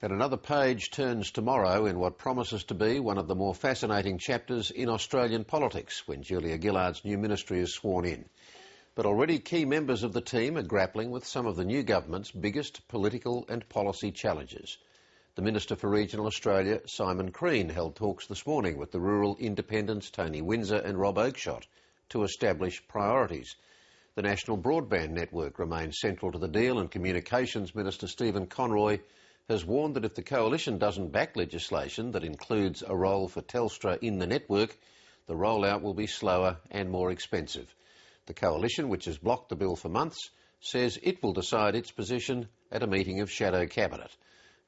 And another page turns tomorrow in what promises to be one of the more fascinating chapters in Australian politics when Julia Gillard's new ministry is sworn in. But already key members of the team are grappling with some of the new government's biggest political and policy challenges. The Minister for Regional Australia, Simon Crean, held talks this morning with the rural independents Tony Windsor and Rob Oakeshott to establish priorities. The National Broadband Network remains central to the deal, and Communications Minister Stephen Conroy has warned that if the Coalition doesn't back legislation that includes a role for Telstra in the network, the rollout will be slower and more expensive. The Coalition, which has blocked the bill for months, says it will decide its position at a meeting of Shadow Cabinet.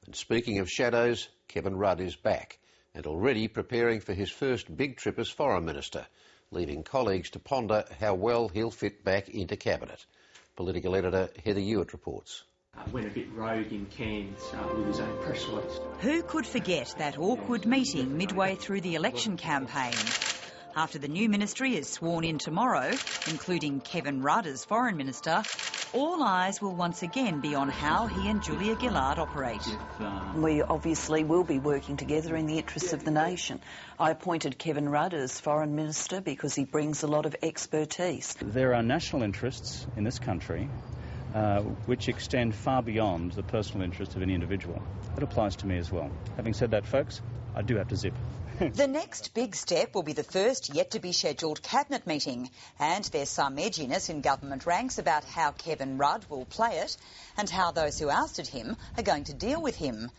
And speaking of shadows, Kevin Rudd is back and already preparing for his first big trip as Foreign Minister, leaving colleagues to ponder how well he'll fit back into Cabinet. Political editor Heather Hewitt reports. Went a bit rogue in Cairns with his own press release. Who could forget that awkward meeting midway through the election campaign? After the new ministry is sworn in tomorrow, including Kevin Rudd as Foreign Minister, all eyes will once again be on how he and Julia Gillard operate. We obviously will be working together in the interests of the nation. I appointed Kevin Rudd as Foreign Minister because he brings a lot of expertise. There are national interests in this country which extend far beyond the personal interest of any individual. That applies to me as well. Having said that, folks, I do have to zip. The next big step will be the first yet-to-be-scheduled Cabinet meeting, and there's some edginess in government ranks about how Kevin Rudd will play it and how those who ousted him are going to deal with him.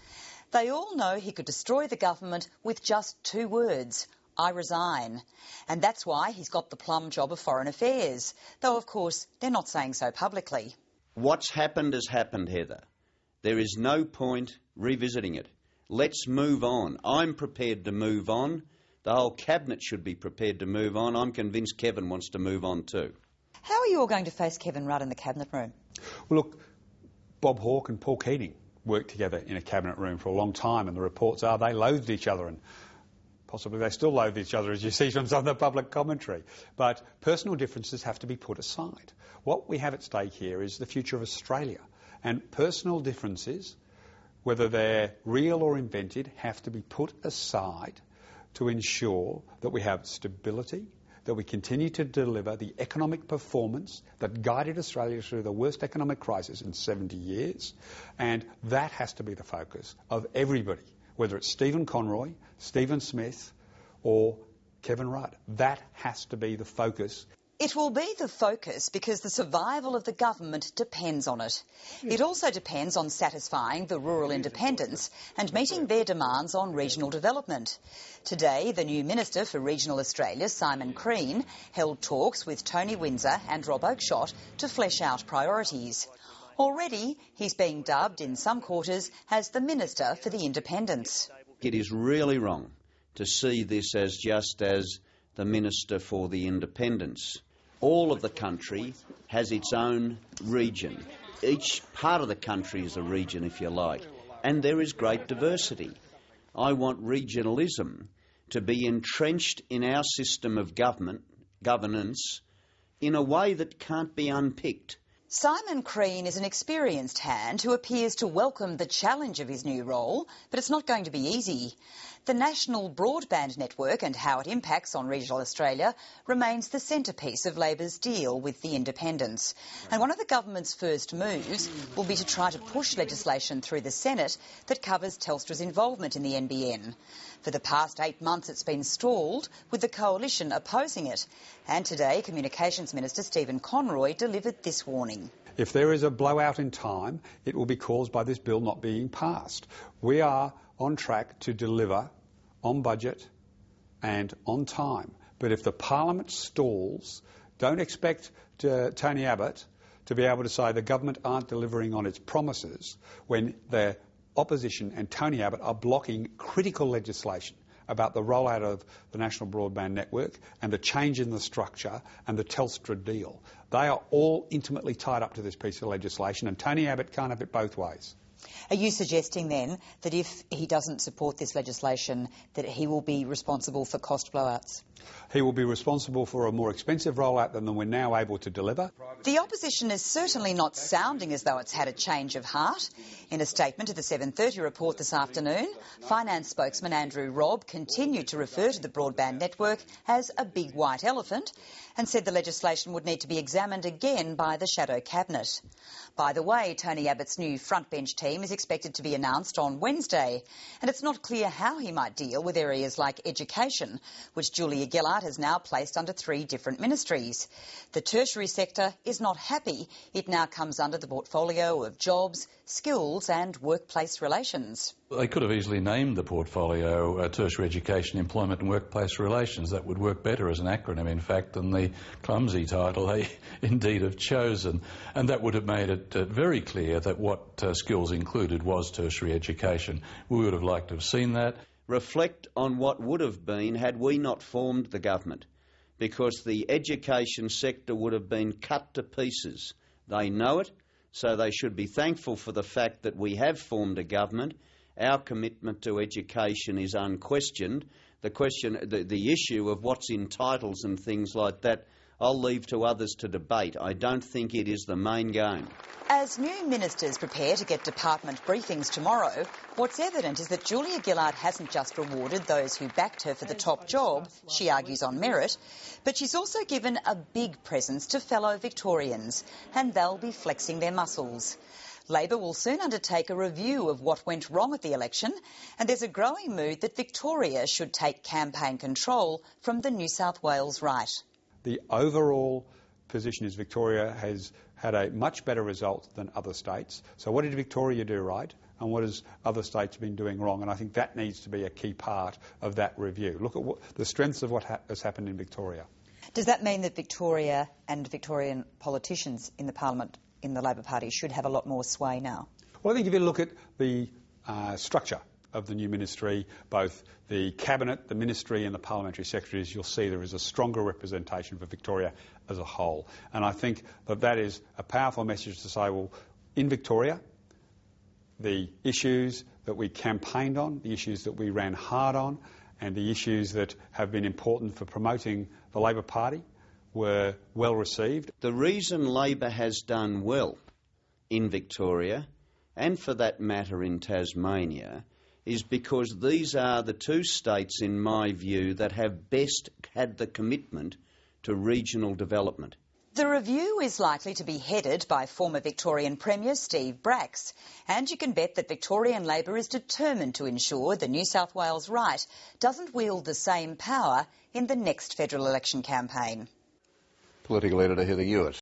They all know he could destroy the government with just 2 words: I resign. And that's why he's got the plum job of Foreign Affairs, though of course they're not saying so publicly. What's happened has happened, Heather. There is no point revisiting it. Let's move on. I'm prepared to move on. The whole Cabinet should be prepared to move on. I'm convinced Kevin wants to move on too. How are you all going to face Kevin Rudd in the Cabinet room? Well, look, Bob Hawke and Paul Keating worked together in a Cabinet room for a long time, and the reports are they loathed each other, and possibly they still loathe each other, as you see from some of the public commentary. But personal differences have to be put aside. What we have at stake here is the future of Australia, and personal differences, whether they're real or invented, have to be put aside to ensure that we have stability, that we continue to deliver the economic performance that guided Australia through the worst economic crisis in 70 years. And that has to be the focus of everybody, whether it's Stephen Conroy, Stephen Smith or Kevin Rudd. That has to be the focus. It will be the focus because the survival of the government depends on it. It also depends on satisfying the rural independents and meeting their demands on regional development. Today, the new Minister for Regional Australia, Simon Crean, held talks with Tony Windsor and Rob Oakeshott to flesh out priorities. Already, he's being dubbed in some quarters as the Minister for the Independents. It is really wrong to see this as just as the Minister for the Independents. All of the country has its own region. Each part of the country is a region, if you like, and there is great diversity. I want regionalism to be entrenched in our system of governance in a way that can't be unpicked. Simon Crean is an experienced hand who appears to welcome the challenge of his new role, but it's not going to be easy. The National Broadband Network and how it impacts on regional Australia remains the centrepiece of Labor's deal with the independents. And one of the government's first moves will be to try to push legislation through the Senate that covers Telstra's involvement in the NBN. For the past 8 months it's been stalled, with the Coalition opposing it. And today, Communications Minister Stephen Conroy delivered this warning. If there is a blowout in time, it will be caused by this bill not being passed. We are on track to deliver on budget and on time. But if the Parliament stalls, don't expect Tony Abbott to be able to say the government aren't delivering on its promises when the opposition and Tony Abbott are blocking critical legislation about the rollout of the National Broadband Network and the change in the structure and the Telstra deal. They are all intimately tied up to this piece of legislation, and Tony Abbott can't have it both ways. Are you suggesting then that if he doesn't support this legislation, that he will be responsible for cost blowouts? He will be responsible for a more expensive rollout than we're now able to deliver. The opposition is certainly not sounding as though it's had a change of heart. In a statement to the 7:30 report this afternoon, Finance spokesman Andrew Robb continued to refer to the broadband network as a big white elephant and said the legislation would need to be examined again by the shadow cabinet. By the way, Tony Abbott's new frontbench team is expected to be announced on Wednesday, and it's not clear how he might deal with areas like education, which Julia Gillard has now placed under 3 different ministries. The tertiary sector is not happy. It now comes under the portfolio of jobs, skills and workplace relations. They could have easily named the portfolio Tertiary Education, Employment and Workplace Relations. That would work better as an acronym, in fact, than the clumsy title they indeed have chosen. And that would have made it very clear that what skills included was tertiary education. We would have liked to have seen that. Reflect on what would have been had we not formed the government, because the education sector would have been cut to pieces. They know it, so they should be thankful for the fact that we have formed a government. Our commitment to education is unquestioned. The issue of what's in titles and things like that, I'll leave to others to debate. I don't think it is the main game. As new ministers prepare to get department briefings tomorrow, what's evident is that Julia Gillard hasn't just rewarded those who backed her for the top job, she argues on merit, but she's also given a big presence to fellow Victorians, and they'll be flexing their muscles. Labor will soon undertake a review of what went wrong at the election, and there's a growing mood that Victoria should take campaign control from the New South Wales right. The overall position is Victoria has had a much better result than other states. So what did Victoria do right, and what has other states been doing wrong? And I think that needs to be a key part of that review. Look at the strengths of what has happened in Victoria. Does that mean that Victoria and Victorian politicians in the Parliament in the Labor Party should have a lot more sway now? Well, I think if you look at the structure of the new ministry, both the cabinet, the ministry and the parliamentary secretaries, you'll see there is a stronger representation for Victoria as a whole. And I think that is a powerful message to say, well, in Victoria, the issues that we campaigned on, the issues that we ran hard on, and the issues that have been important for promoting the Labor Party were well received. The reason Labor has done well in Victoria, and for that matter in Tasmania, is because these are the 2 states, in my view, that have best had the commitment to regional development. The review is likely to be headed by former Victorian Premier Steve Bracks, and you can bet that Victorian Labor is determined to ensure the New South Wales right doesn't wield the same power in the next federal election campaign. Political editor Heather Ewart.